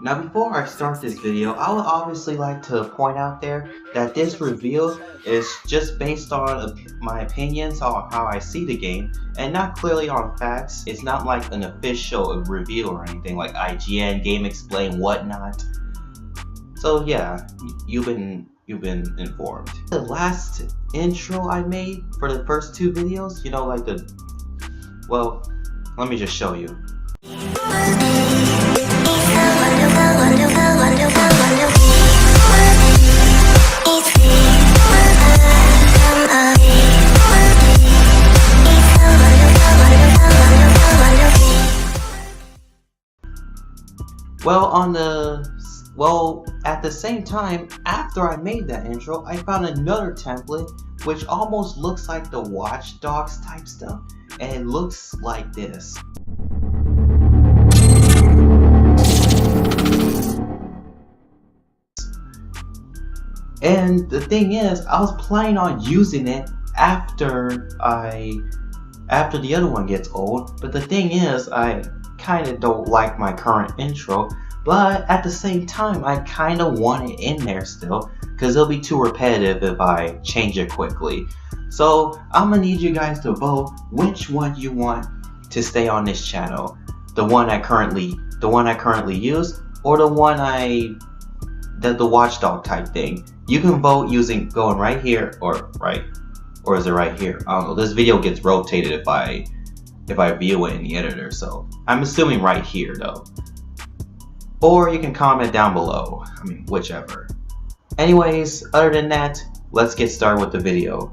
Now before I start this video, I would obviously like to point out there that this review is just based on my opinions on how I see the game and not clearly on facts. It's not like an official review or anything like IGN, Game Explain, whatnot. So yeah, you've been informed. The last intro I made for the first two videos, you know, like well, let me just show you. Well, at the same time, after I made that intro, I found another template which almost looks like the Watch Dogs type stuff, and it looks like this. And the thing is, I was planning on using it after the other one gets old, but the thing is, I kind of don't like my current intro, but at the same time, I kind of want it in there still, because it'll be too repetitive if I change it quickly. So I'm gonna need you guys to vote which one you want to stay on this channel, the one I currently use, or the one the watchdog type thing. You can vote using going right here or is it right here? I don't know. This video gets rotated if I view it in the editor, so I'm assuming right here though. Or you can comment down below. I mean, whichever. Anyways, other than that, let's get started with the video.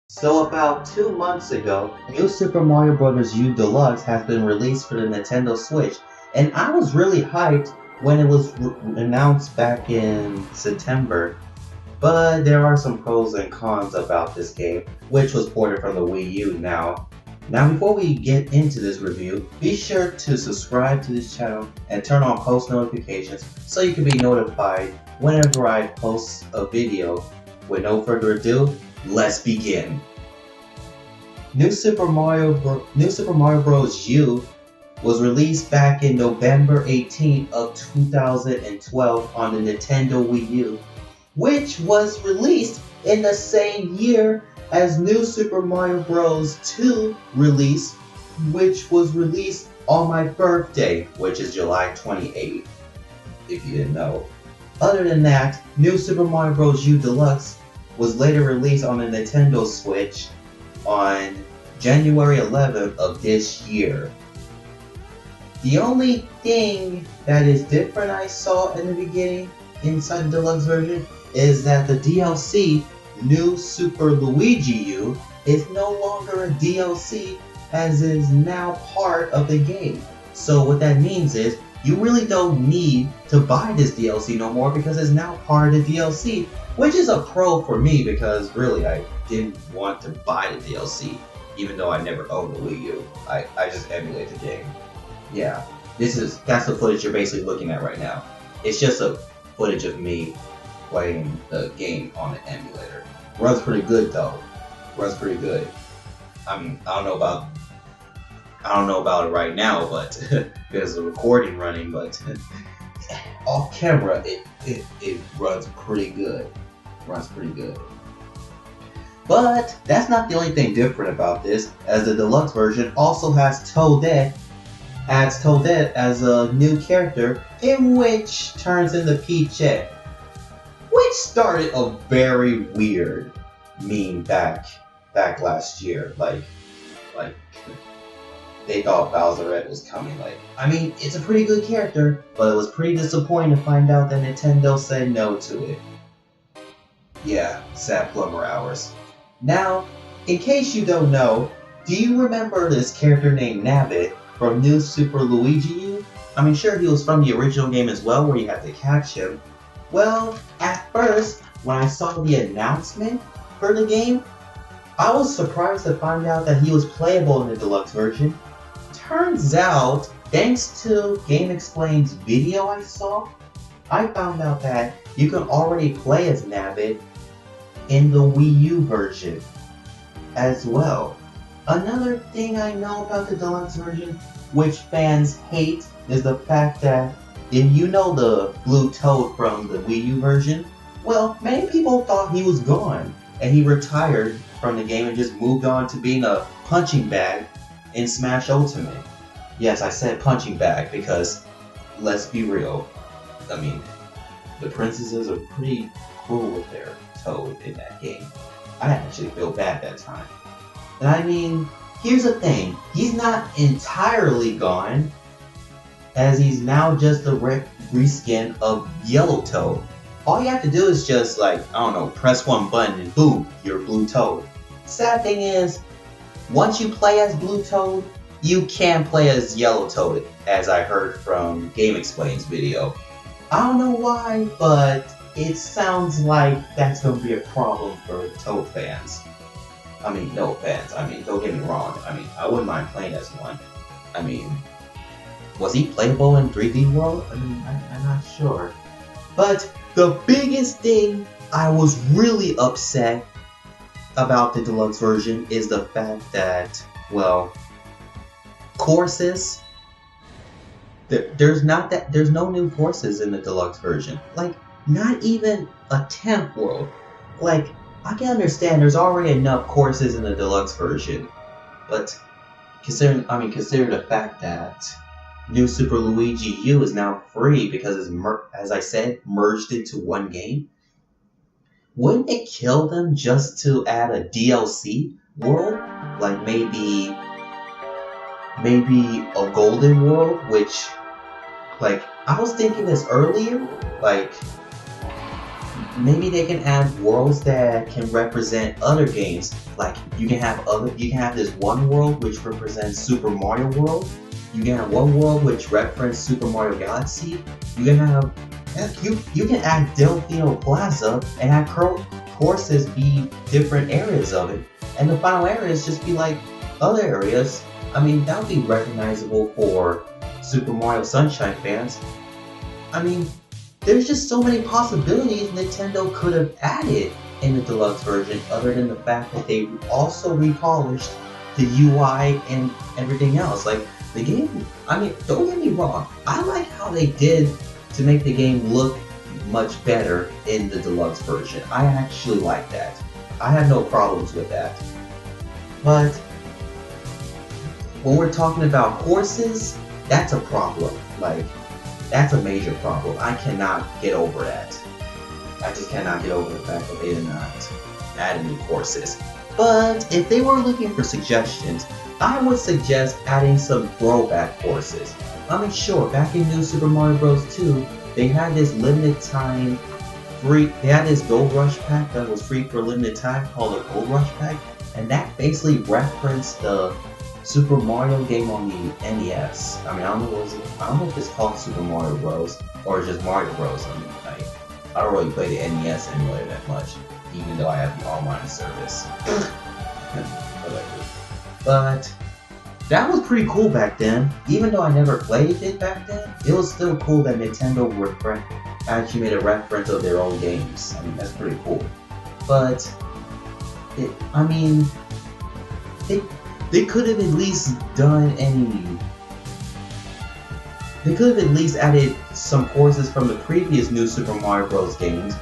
So about 2 months ago, New Super Mario Bros. U Deluxe has been released for the Nintendo Switch, and I was really hyped when it was announced back in September. But there are some pros and cons about this game, which was ported from the Wii U now. Now before we get into this review, be sure to subscribe to this channel and turn on post notifications so you can be notified whenever I post a video. With no further ado, let's begin. New Super Mario Bros. U was released back in November 18th of 2012 on the Nintendo Wii U, which was released in the same year as New Super Mario Bros. 2 release, which was released on my birthday, which is July 28th, if you didn't know. Other than that, New Super Mario Bros. U Deluxe was later released on the Nintendo Switch on January 11th of this year. The only thing that is different I saw in the beginning inside the Deluxe version is that the DLC, New Super Luigi U, is no longer a DLC as it is now part of the game. So what that means is you really don't need to buy this DLC no more because it's now part of the DLC, which is a pro for me because really I didn't want to buy the DLC even though I never owned the Wii U. I just emulate the game. Yeah, that's the footage you're basically looking at right now. It's just a footage of me playing the game on the emulator. Runs pretty good though. Runs pretty good. I mean, I don't know about it right now, but there's a recording running, but off camera it runs pretty good. Runs pretty good. But that's not the only thing different about this, as the Deluxe version also has Toadette as a new character, in which turns into Peachette, which started a very weird meme back last year. Like they thought Bowserette was coming. I mean, it's a pretty good character, but it was pretty disappointing to find out that Nintendo said no to it. Yeah, sad plumber hours. Now, in case you don't know, do you remember this character named Nabbit from New Super Luigi U? I mean, sure, he was from the original game as well, where you had to catch him. Well, at first, when I saw the announcement for the game, I was surprised to find out that he was playable in the Deluxe version. Turns out thanks to GameXplain's video I saw, I found out that you can already play as Nabbit in the Wii U version as well. Another thing I know about the Deluxe version, which fans hate, is the fact that if you know the Blue Toad from the Wii U version, well, many people thought he was gone and he retired from the game and just moved on to being a punching bag in Smash Ultimate. Yes, I said punching bag because, let's be real, I mean, the princesses are pretty cruel with their Toad in that game. I actually feel bad that time. And I mean, here's the thing, he's not entirely gone, as he's now just a reskin of Yellow Toad. All you have to do is just, like, I don't know, press one button and boom, you're Blue Toad. Sad thing is, once you play as Blue Toad, you can play as Yellow Toad, as I heard from GameXplain's video. I don't know why, but it sounds like that's going to be a problem for Toad fans. I mean, no offense. I mean, don't get me wrong. I mean, I wouldn't mind playing as one. I mean, was he playable in 3D World? I mean, I'm not sure. But the biggest thing I was really upset about the Deluxe version is the fact that, well, courses. There's no new courses in the Deluxe version. Like, not even a 10th world. Like, I can understand there's already enough courses in the Deluxe version, but consider the fact that New Super Luigi U is now free because it's, as I said, merged into one game. Wouldn't it kill them just to add a DLC world? Like maybe a golden world, which, like, I was thinking this earlier, like, maybe they can add worlds that can represent other games. Like you can have this one world which represents Super Mario World. You can have one world which references Super Mario Galaxy. You can add Delfino Plaza and have courses be different areas of it, and the final areas just be like other areas. I mean, that would be recognizable for Super Mario Sunshine fans. I mean, there's just so many possibilities Nintendo could have added in the Deluxe version, other than the fact that they also repolished the UI and everything else. Like, the game, I mean, don't get me wrong, I like how they did to make the game look much better in the Deluxe version. I actually like that. I have no problems with that. But when we're talking about courses, that's a problem. Like, that's a major problem. I cannot get over that. I just cannot get over the fact that they did not add any courses. But if they were looking for suggestions, I would suggest adding some throwback courses. I mean, sure, back in New Super Mario Bros. 2, they had this limited time free. They had this Gold Rush pack that was free for a limited time called a Gold Rush pack, and that basically referenced the Super Mario game on the NES. I mean, I don't know if it's called Super Mario Bros. Or just Mario Bros. I mean, I don't really play the NES emulator that much, even though I have the online service. But that was pretty cool back then. Even though I never played it back then, it was still cool that Nintendo actually made a reference of their own games. I mean, that's pretty cool. But they could have at least They could have at least added some courses from the previous New Super Mario Bros. Games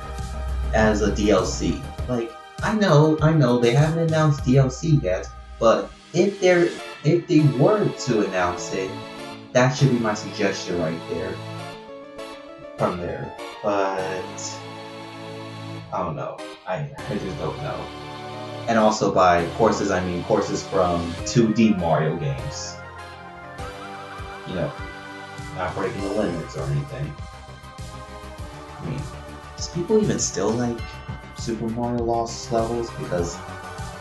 as a DLC. Like, I know, they haven't announced DLC yet, but if they were to announce it, that should be my suggestion right there. From there. But I don't know. I just don't know. And also by courses, I mean courses from 2D Mario games. You know, not breaking the limits or anything. I mean, does people even still like Super Mario Lost levels? Because,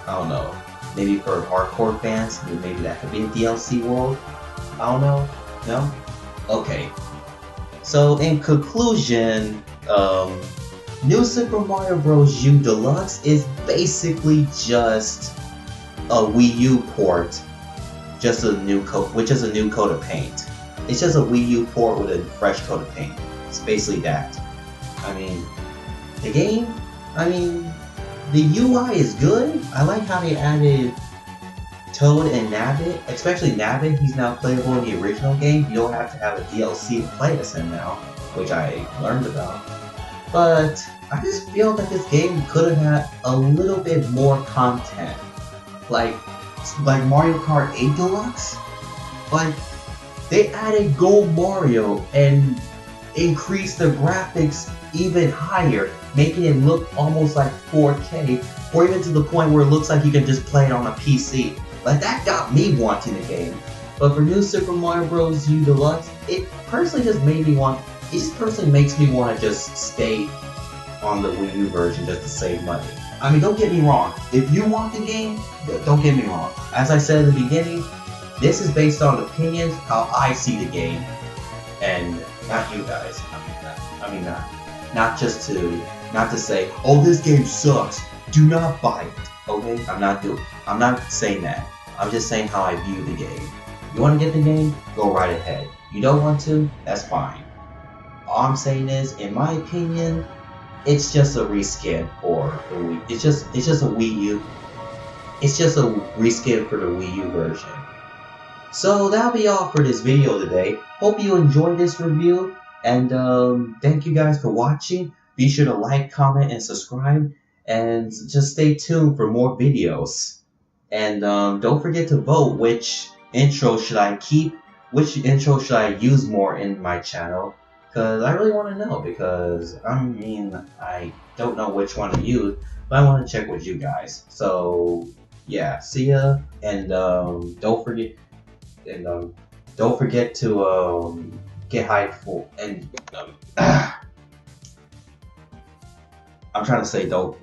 I don't know, maybe for hardcore fans, maybe that could be a DLC world? I don't know. No? Okay. So, in conclusion, New Super Mario Bros. U Deluxe is basically just a Wii U port, just a new coat, which is a new coat of paint. It's just a Wii U port with a fresh coat of paint. It's basically that. I mean, the game, I mean, the UI is good. I like how they added Toad and Nabbit, especially Nabbit. He's now playable in the original game. You don't have to have a DLC to play as him now, which I learned about. But I just feel that this game could have had a little bit more content. Like Mario Kart 8 Deluxe? Like, they added Gold Mario and increased the graphics even higher, making it look almost like 4K, or even to the point where it looks like you can just play it on a PC. Like, that got me wanting the game. But for New Super Mario Bros. U Deluxe, it personally just made me want, it just personally makes me want to just stay on the Wii U version just to save money. I mean, don't get me wrong, if you want the game, don't get me wrong. As I said in the beginning, this is based on opinions, how I see the game, and not you guys. Not to say, oh, this game sucks, do not buy it, okay? I'm not saying that. I'm just saying how I view the game. You want to get the game? Go right ahead. You don't want to? That's fine. All I'm saying is, in my opinion, it's just a reskin for the Wii. It's just a Wii U. It's just a reskin for the Wii U version. So that'll be all for this video today. Hope you enjoyed this review, and thank you guys for watching. Be sure to like, comment, and subscribe, and just stay tuned for more videos. And don't forget to vote which intro should I keep, which intro should I use more in my channel, because I really want to know, because I mean, I don't know which one to use, but I want to check with you guys. So yeah, see ya, and don't forget to get hyped for, and I'm trying to say don't.